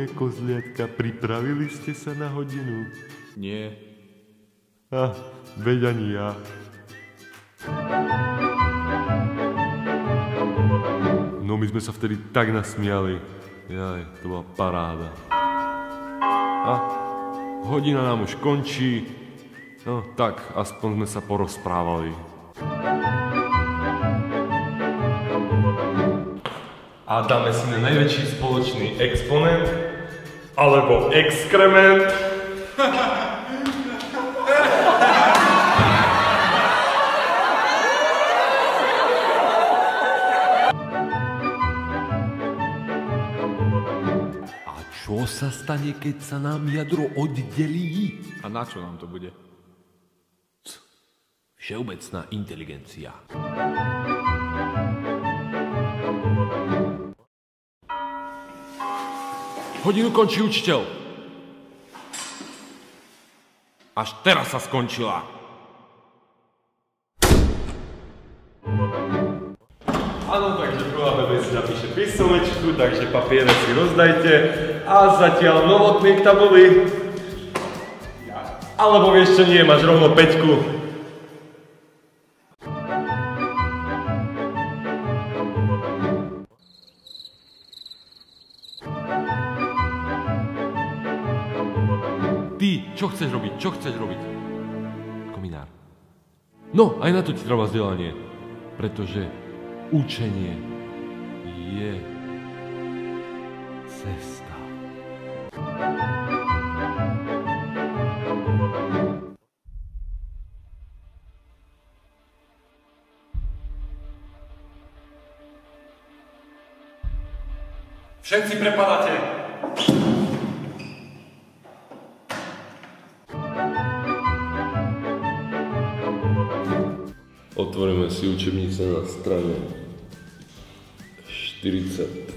moje kozliatka, pripravili ste sa na hodinu? Nie. Veď ani ja. No my sme sa vtedy tak nasmiali. Jaj, to bola paráda. Hodina nám už končí. No tak, aspoň sme sa porozprávali. A dáme si na najväčší spoločný exponent, alebo exkrement. A čo sa stane, keď sa nám jadro oddelí? A na čo nám to bude? Všeobecná inteligencia. Hodinu končí učiteľ. Až teraz sa skončila. Áno, takže prvá bebe si napíše písomečku, takže papiere si rozdajte. A zatiaľ novotný k tabuli. Alebo vieš čo, nie, máš rovno 5. Ty, čo chceš robiť? Čo chceš robiť? Kominár. No, aj na to ti treba vzdelanie. Pretože učenie je cesta. Všetci prepadáte. Otvoríme si učebnice na strane 42.